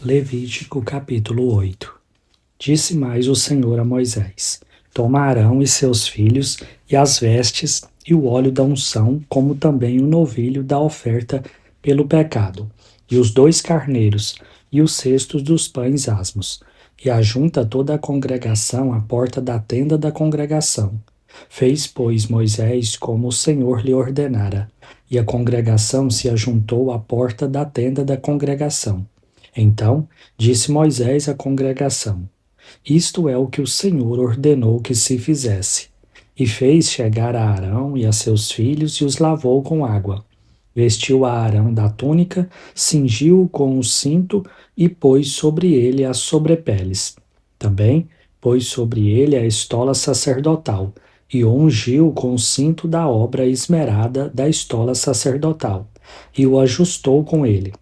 Levítico capítulo 8. Disse mais o Senhor a Moisés: Toma Arão e seus filhos, e as vestes, e o óleo da unção, como também o novilho da oferta pelo pecado, e os 2 carneiros, e os cestos dos pães asmos, e ajunta toda a congregação à porta da tenda da congregação. Fez, pois, Moisés como o Senhor lhe ordenara, e a congregação se ajuntou à porta da tenda da congregação. Então disse Moisés à congregação: Isto é o que o Senhor ordenou que se fizesse. E fez chegar a Arão e a seus filhos e os lavou com água. Vestiu a Arão da túnica, cingiu-o com o cinto e pôs sobre ele as sobrepeles. Também pôs sobre ele a estola sacerdotal e o ungiu com o cinto da obra esmerada da estola sacerdotal e o ajustou com ele.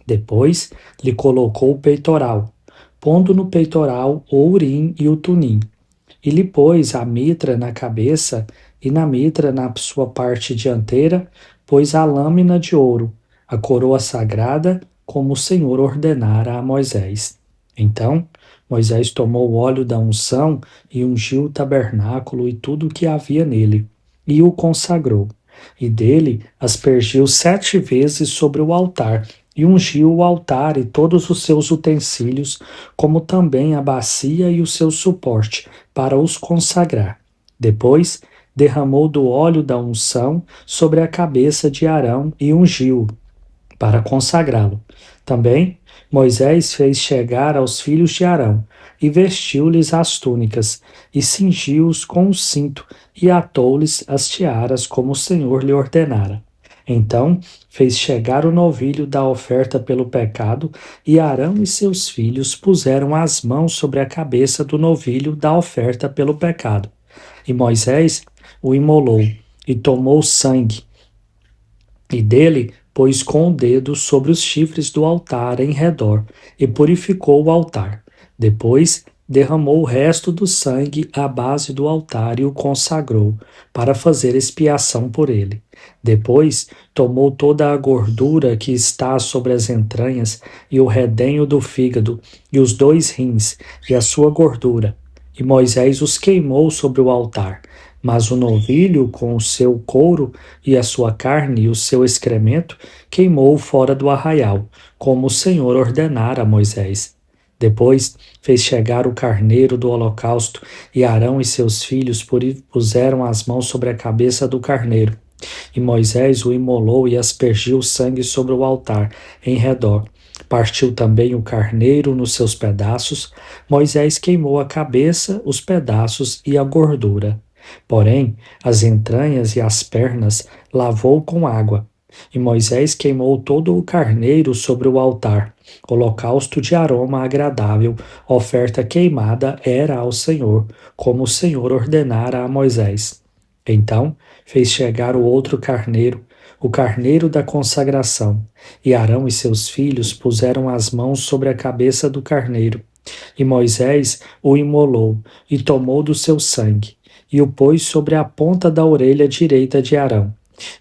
Depois lhe colocou o peitoral, pondo no peitoral o urim e o tumim, e lhe pôs a mitra na cabeça, e na mitra na sua parte dianteira pôs a lâmina de ouro, a coroa sagrada, como o Senhor ordenara a Moisés. Então Moisés tomou o óleo da unção e ungiu o tabernáculo e tudo o que havia nele, e o consagrou. E dele aspergiu 7 vezes sobre o altar, e ungiu o altar e todos os seus utensílios, como também a bacia e o seu suporte, para os consagrar. Depois derramou do óleo da unção sobre a cabeça de Arão e ungiu-o, para consagrá-lo. Também Moisés fez chegar aos filhos de Arão, e vestiu-lhes as túnicas, e cingiu-os com o cinto, e atou-lhes as tiaras, como o Senhor lhe ordenara. Então fez chegar o novilho da oferta pelo pecado, e Arão e seus filhos puseram as mãos sobre a cabeça do novilho da oferta pelo pecado. E Moisés o imolou, e tomou sangue, e dele pôs com o dedo sobre os chifres do altar em redor, e purificou o altar. Depois derramou o resto do sangue à base do altar e o consagrou, para fazer expiação por ele. Depois tomou toda a gordura que está sobre as entranhas, e o redenho do fígado, e os 2 rins, e a sua gordura. E Moisés os queimou sobre o altar. Mas o novilho, com o seu couro e a sua carne e o seu excremento, queimou fora do arraial, como o Senhor ordenara a Moisés. Depois fez chegar o carneiro do holocausto, e Arão e seus filhos puseram as mãos sobre a cabeça do carneiro. E Moisés o imolou e aspergiu o sangue sobre o altar, em redor. Partiu também o carneiro nos seus pedaços. Moisés queimou a cabeça, os pedaços e a gordura. Porém, as entranhas e as pernas lavou com água. E Moisés queimou todo o carneiro sobre o altar. Holocausto de aroma agradável, oferta queimada era ao Senhor, como o Senhor ordenara a Moisés. Então fez chegar o outro carneiro, o carneiro da consagração. E Arão e seus filhos puseram as mãos sobre a cabeça do carneiro. E Moisés o imolou, e tomou do seu sangue, e o pôs sobre a ponta da orelha direita de Arão,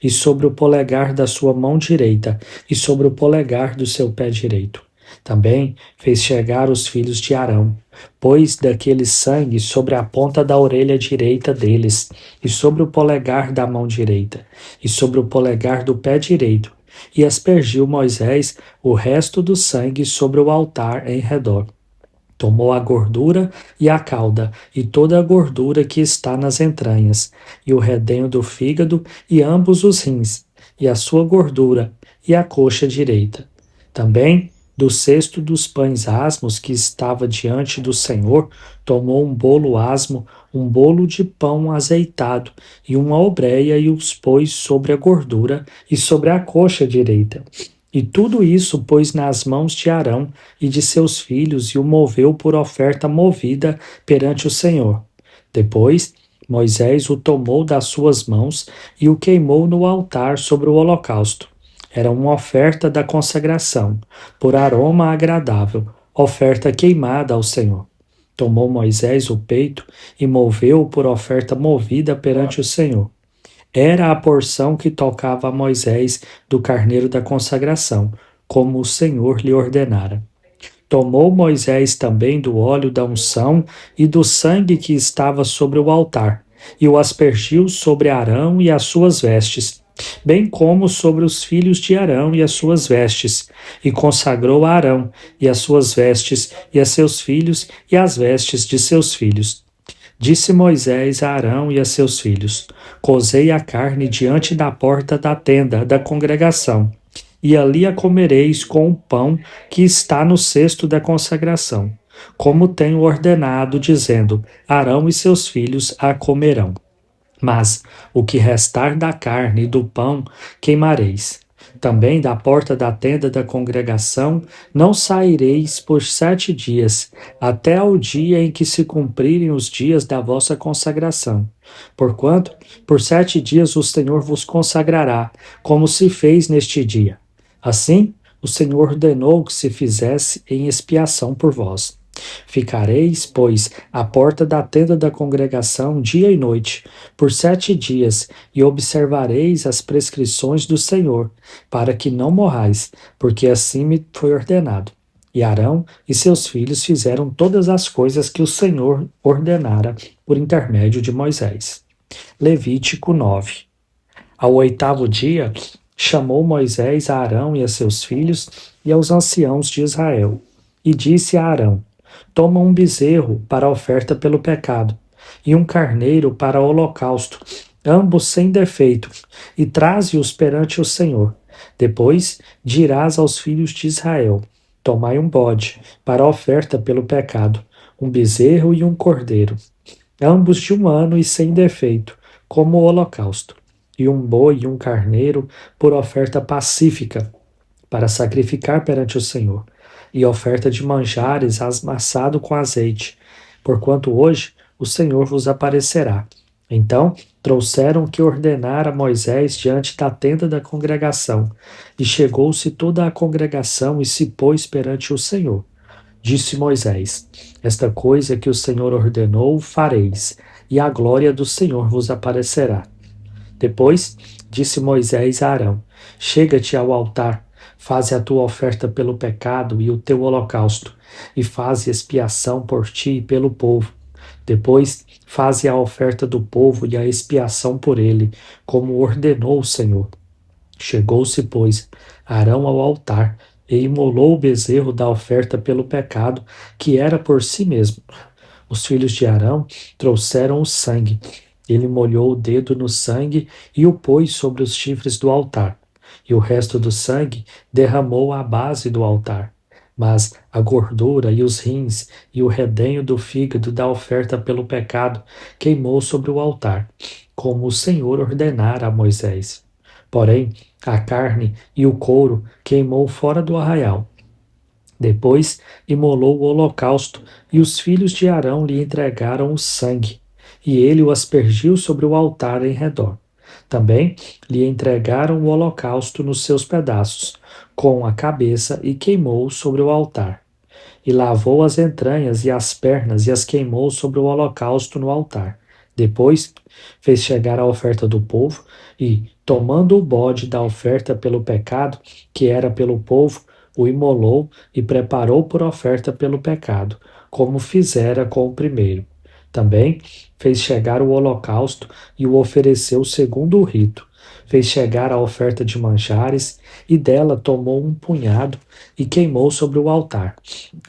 e sobre o polegar da sua mão direita, e sobre o polegar do seu pé direito. Também fez chegar os filhos de Arão, pôs daquele sangue sobre a ponta da orelha direita deles, e sobre o polegar da mão direita, e sobre o polegar do pé direito, e aspergiu Moisés o resto do sangue sobre o altar em redor. Tomou a gordura e a cauda, e toda a gordura que está nas entranhas, e o redenho do fígado, e ambos os rins, e a sua gordura, e a coxa direita. Também do cesto dos pães asmos que estava diante do Senhor, tomou um bolo asmo, um bolo de pão azeitado, e uma obreia, e os pôs sobre a gordura e sobre a coxa direita. E tudo isso pôs nas mãos de Arão e de seus filhos, e o moveu por oferta movida perante o Senhor. Depois Moisés o tomou das suas mãos e o queimou no altar sobre o holocausto. Era uma oferta da consagração, por aroma agradável, oferta queimada ao Senhor. Tomou Moisés o peito e moveu-o por oferta movida perante o Senhor. Era a porção que tocava a Moisés do carneiro da consagração, como o Senhor lhe ordenara. Tomou Moisés também do óleo da unção e do sangue que estava sobre o altar, e o aspergiu sobre Arão e as suas vestes, bem como sobre os filhos de Arão e as suas vestes, e consagrou a Arão e as suas vestes, e a seus filhos e as vestes de seus filhos. Disse Moisés a Arão e a seus filhos: Cozei a carne diante da porta da tenda da congregação, e ali a comereis com o pão que está no cesto da consagração, como tenho ordenado, dizendo: Arão e seus filhos a comerão. Mas o que restar da carne e do pão queimareis. Também da porta da tenda da congregação não saireis por 7 dias, até ao dia em que se cumprirem os dias da vossa consagração. Porquanto, por 7 dias o Senhor vos consagrará, como se fez neste dia. Assim, o Senhor ordenou que se fizesse em expiação por vós. Ficareis, pois, à porta da tenda da congregação dia e noite, por 7 dias, e observareis as prescrições do Senhor, para que não morrais, porque assim me foi ordenado. E Arão e seus filhos fizeram todas as coisas que o Senhor ordenara por intermédio de Moisés. Levítico 9. Ao 8º dia, chamou Moisés a Arão e a seus filhos e aos anciãos de Israel, e disse a Arão: Toma um bezerro para a oferta pelo pecado, e um carneiro para o holocausto, ambos sem defeito, e traze-os perante o Senhor. Depois dirás aos filhos de Israel: Tomai um bode para a oferta pelo pecado, um bezerro e um cordeiro, ambos de 1 ano e sem defeito, como o holocausto, e um boi e um carneiro por oferta pacífica, para sacrificar perante o Senhor, e oferta de manjares amassado com azeite, porquanto hoje o Senhor vos aparecerá. Então trouxeram o que ordenara Moisés diante da tenda da congregação, e chegou-se toda a congregação e se pôs perante o Senhor. Disse Moisés: Esta coisa que o Senhor ordenou fareis, e a glória do Senhor vos aparecerá. Depois disse Moisés a Arão: Chega-te ao altar, faze a tua oferta pelo pecado e o teu holocausto, e faze expiação por ti e pelo povo. Depois faze a oferta do povo e a expiação por ele, como ordenou o Senhor. Chegou-se, pois, Arão ao altar, e imolou o bezerro da oferta pelo pecado, que era por si mesmo. Os filhos de Arão trouxeram o sangue. Ele molhou o dedo no sangue e o pôs sobre os chifres do altar, e o resto do sangue derramou à base do altar. Mas a gordura e os rins e o redenho do fígado da oferta pelo pecado queimou sobre o altar, como o Senhor ordenara a Moisés. Porém, a carne e o couro queimou fora do arraial. Depois imolou o holocausto, e os filhos de Arão lhe entregaram o sangue, e ele o aspergiu sobre o altar em redor. Também lhe entregaram o holocausto nos seus pedaços, com a cabeça, e queimou sobre o altar. E lavou as entranhas e as pernas, e as queimou sobre o holocausto no altar. Depois fez chegar a oferta do povo, e, tomando o bode da oferta pelo pecado, que era pelo povo, o imolou e preparou por oferta pelo pecado, como fizera com o primeiro. Também fez chegar o holocausto e o ofereceu segundo o rito. Fez chegar a oferta de manjares, e dela tomou um punhado e queimou sobre o altar.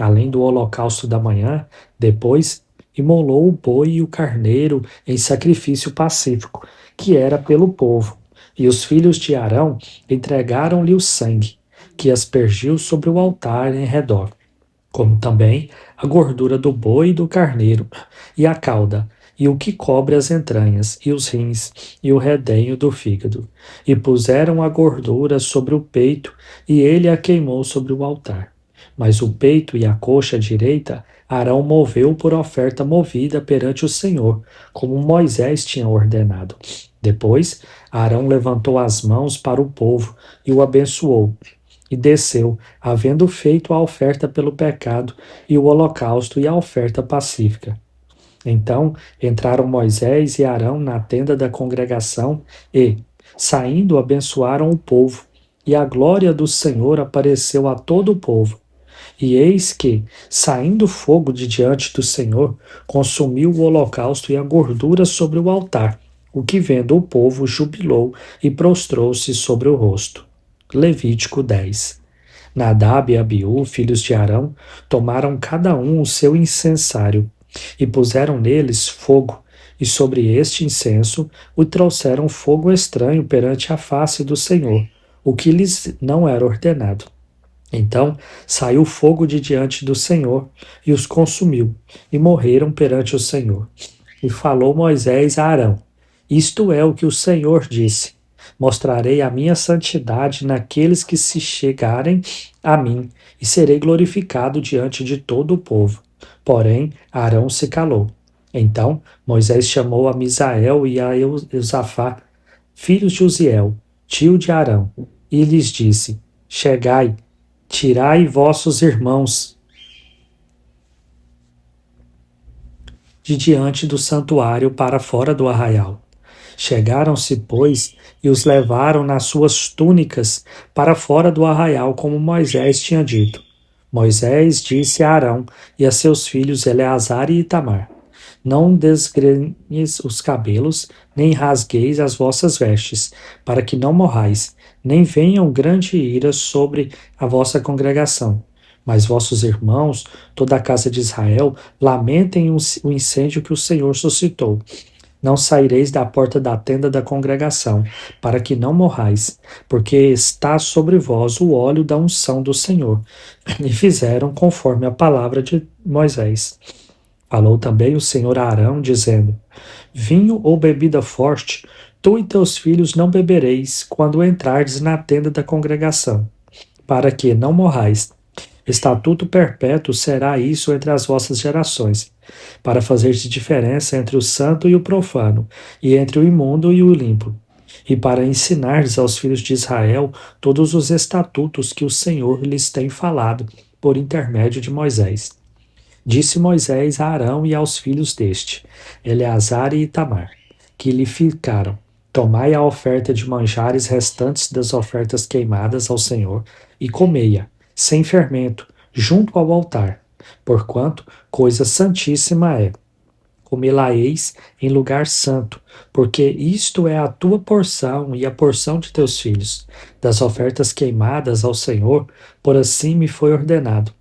Além do holocausto da manhã, depois imolou o boi e o carneiro em sacrifício pacífico, que era pelo povo. E os filhos de Arão entregaram-lhe o sangue, que aspergiu sobre o altar em redor, como também a gordura do boi e do carneiro, e a cauda, e o que cobre as entranhas, e os rins, e o redenho do fígado. E puseram a gordura sobre o peito, e ele a queimou sobre o altar. Mas o peito e a coxa direita Arão moveu por oferta movida perante o Senhor, como Moisés tinha ordenado. Depois, Arão levantou as mãos para o povo e o abençoou, e desceu, havendo feito a oferta pelo pecado, e o holocausto e a oferta pacífica. Então entraram Moisés e Arão na tenda da congregação e, saindo, abençoaram o povo, e a glória do Senhor apareceu a todo o povo. E eis que, saindo fogo de diante do Senhor, consumiu o holocausto e a gordura sobre o altar, o que vendo o povo jubilou e prostrou-se sobre o rosto. Levítico 10. Nadab e Abiú, filhos de Arão, tomaram cada um o seu incensário e puseram neles fogo, e sobre este incenso o trouxeram fogo estranho perante a face do Senhor, o que lhes não era ordenado. Então saiu fogo de diante do Senhor e os consumiu, e morreram perante o Senhor. E falou Moisés a Arão: Isto é o que o Senhor disse: Mostrarei a minha santidade naqueles que se chegarem a mim, e serei glorificado diante de todo o povo. Porém, Arão se calou. Então Moisés chamou a Misael e a Eusafá, filhos de Uziel, tio de Arão, e lhes disse: Chegai, tirai vossos irmãos de diante do santuário para fora do arraial. Chegaram-se, pois, e os levaram nas suas túnicas para fora do arraial, como Moisés tinha dito. Moisés disse a Arão e a seus filhos Eleazar e Itamar: Não desgrenhes os cabelos, nem rasgueis as vossas vestes, para que não morrais, nem venham grande ira sobre a vossa congregação. Mas vossos irmãos, toda a casa de Israel, lamentem o incêndio que o Senhor suscitou. Não saireis da porta da tenda da congregação, para que não morrais, porque está sobre vós o óleo da unção do Senhor. E fizeram conforme a palavra de Moisés. Falou também o Senhor a Arão, dizendo: Vinho ou bebida forte, tu e teus filhos não bebereis quando entrardes na tenda da congregação, para que não morrais. Estatuto perpétuo será isso entre as vossas gerações, para fazer diferença entre o santo e o profano, e entre o imundo e o limpo, e para ensinar aos filhos de Israel todos os estatutos que o Senhor lhes tem falado por intermédio de Moisés. Disse Moisés a Arão e aos filhos deste, Eleazar e Itamar, que lhe ficaram: Tomai a oferta de manjares restantes das ofertas queimadas ao Senhor, e comei-a, sem fermento, junto ao altar, porquanto coisa santíssima é. Comê-la-eis em lugar santo, porque isto é a tua porção e a porção de teus filhos, das ofertas queimadas ao Senhor, por assim me foi ordenado.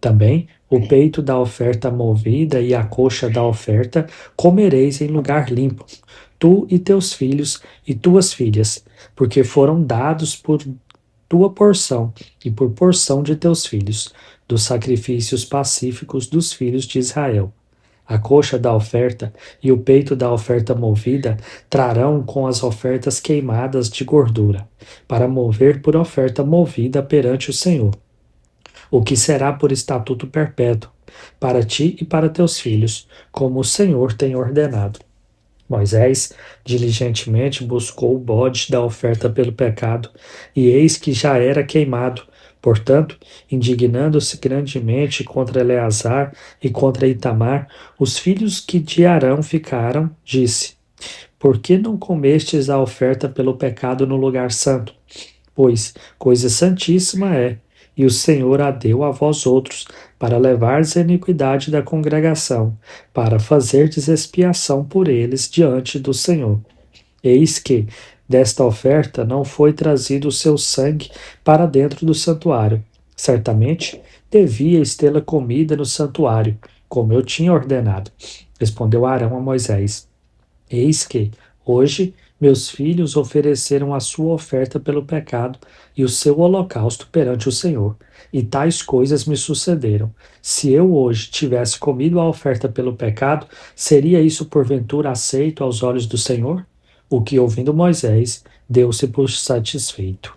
Também o peito da oferta movida e a coxa da oferta comereis em lugar limpo, tu e teus filhos e tuas filhas, porque foram dados por tua porção e por porção de teus filhos, dos sacrifícios pacíficos dos filhos de Israel. A coxa da oferta e o peito da oferta movida trarão com as ofertas queimadas de gordura, para mover por oferta movida perante o Senhor, o que será por estatuto perpétuo, para ti e para teus filhos, como o Senhor tem ordenado. Moisés diligentemente buscou o bode da oferta pelo pecado, e eis que já era queimado. Portanto, indignando-se grandemente contra Eleazar e contra Itamar, os filhos que de Arão ficaram, disse: Por que não comestes a oferta pelo pecado no lugar santo? Pois coisa santíssima é, e o Senhor a deu a vós outros, para levardes a iniquidade da congregação, para fazerdes expiação por eles diante do Senhor. Eis que, desta oferta, não foi trazido o seu sangue para dentro do santuário. Certamente, devíeis tê-la comida no santuário, como eu tinha ordenado. Respondeu Arão a Moisés: Eis que, hoje, meus filhos ofereceram a sua oferta pelo pecado e o seu holocausto perante o Senhor, e tais coisas me sucederam. Se eu hoje tivesse comido a oferta pelo pecado, seria isso porventura aceito aos olhos do Senhor? O que, ouvindo Moisés, deu-se por satisfeito.